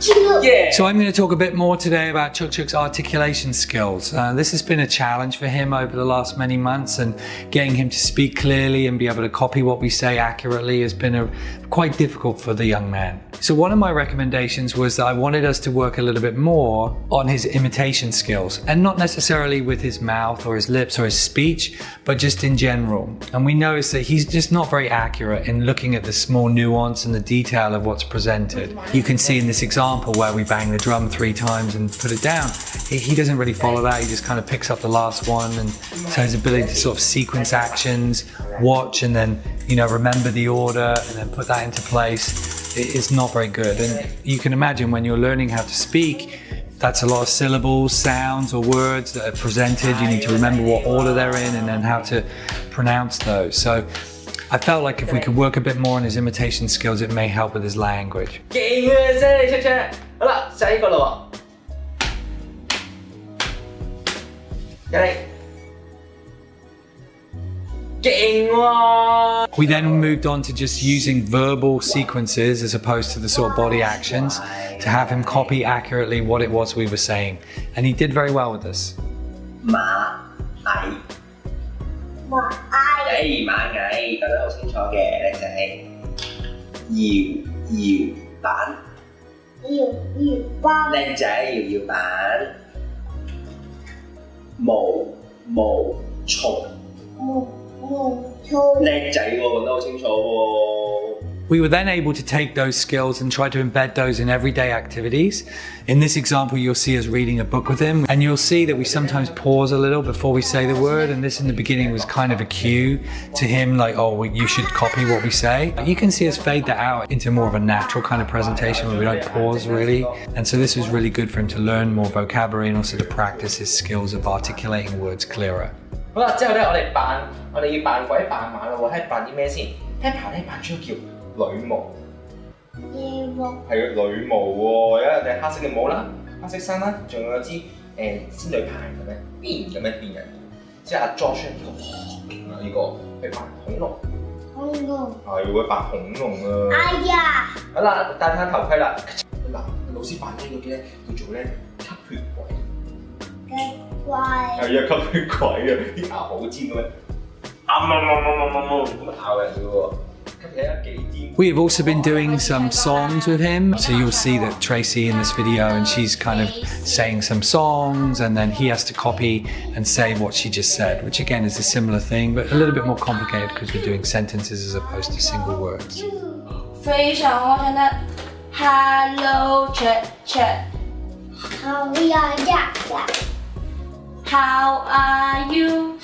So I'm going to talk a bit more today about Cheuk Cheuk's articulation skills. This has been a challenge for him over the last many months, and getting him to speak clearly and be able to copy what we say accurately has been quite difficult for the young man. So one of my recommendations was that I wanted us to work a little bit more on his imitation skills, and not necessarily with his mouth or his lips or his speech, but just in general. And we noticed that he's just not very accurate in looking at the small nuance and the detail of what's presented. You can see in this example where we bang the drum 3 times and put it down, he doesn't really follow that. He just kind of picks up the last one, and so his ability to sort of sequence actions, watch, and then remember the order and then put that into place is not very good. And you can imagine when you're learning how to speak, that's a lot of syllables, sounds, or words that are presented. You need to remember what order they're in and then how to pronounce those. So I felt like if we could work a bit more on his imitation skills, it may help with his language. 勁嘅啫，你出出。好啦，下一個咯喎。入嚟。勁喎！ We then moved on to just using verbal sequences as opposed to the sort of body actions to have him copy accurately what it was we were saying. And he did very well with this. 螞蟻。螞蟻，講得好清楚嘅，靚仔。搖板。靚仔，搖板。毛蟲。叻仔喎，講得好清楚喎。 We were then able to take those skills and try to embed those in everyday activities. In this example, you'll see us reading a book with him, and you'll see that we sometimes pause a little before we say the word, and this in the beginning was kind of a cue to him, like, oh, you should copy what we say. You can see us fade that out into more of a natural kind of presentation where we don't pause really. And so this was really good for him to learn more vocabulary and also to practice his skills of articulating words clearer. 好啦，之後咧，我哋要扮鬼扮馬啦喎，睇扮啲咩先？睇下咧，扮出叫女巫。係女巫喎，有一頂黑色嘅帽啦，黑色衫啦，仲有支仙女棒咁樣變變人。之後阿 Josh 呢個好勁啊！呢個去扮恐龍。係會扮恐龍啊！哎呀！好啦，戴翻頭盔啦。嗱，老師扮呢個咧叫做咧吸血鬼。係啊，吸血鬼啊！啲牙好尖嘅咩？咁咬人嘅喎。 We have also been doing some songs with him. So you'll see that Tracy in this video, and she's kind of saying some songs, and then he has to copy and say what she just said, which again is a similar thing, but a little bit more complicated because we're doing sentences as opposed to single words. 非常我唱得 Hello Cheuk Cheuk. How are you?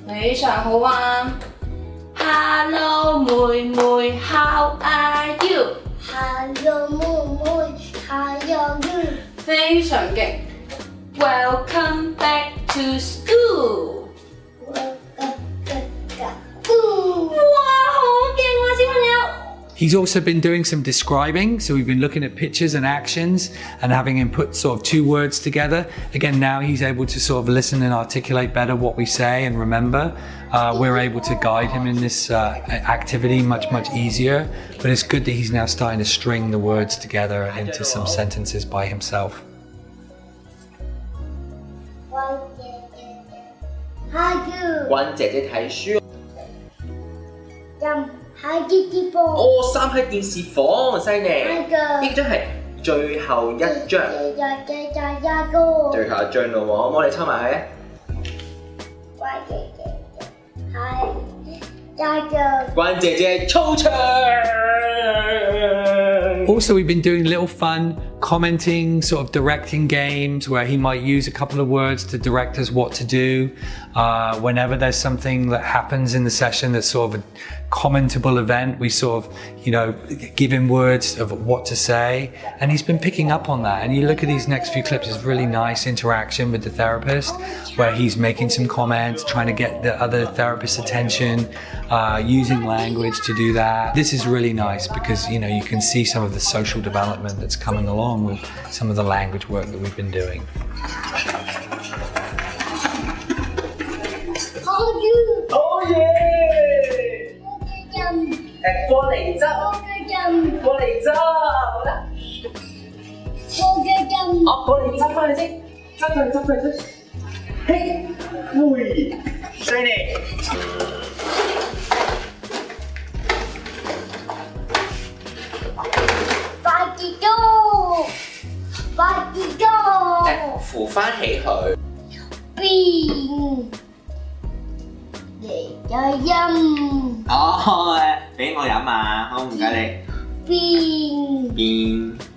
非常好啊。 Hello 妹妹 How are you? Hello 妹妹 How are you? 非常勁 Welcome back to school. 哇，好勁啊，小朋友！ He's also been doing some describing, so we've been looking at pictures and actions and having him put sort of 2 words together. Again, now he's able to sort of listen and articulate better what we say and remember. We're able to guide him in this activity much easier, but it's good that he's now starting to string the words together into some sentences by himself. 關姐姐睇書。哦，三喺電視房，犀利。呢張係最後一張。最後一張咯喎，可唔可以抽埋佢啊？關姐姐操場。 Also, we've been doing little fun commenting, sort of directing games where he might use a couple of words to direct us what to do. Whenever there's something that happens in the session that's sort of a commentable event, we sort of, give him words of what to say. And he's been picking up on that. And you look at these next few clips, it's really nice interaction with the therapist where he's making some comments, trying to get the other therapist's attention, using language to do that. This is really nice because, you can see some of the social development that's coming along with some of the language work that we've been doing. Oh yeah! 過嚟執，過嚟執，好啦。哦，過嚟執翻佢先，執佢先。嘿，喂，犀利！扶翻起佢。邊嚟咗音。哦，俾我飲啊，好唔該你。邊。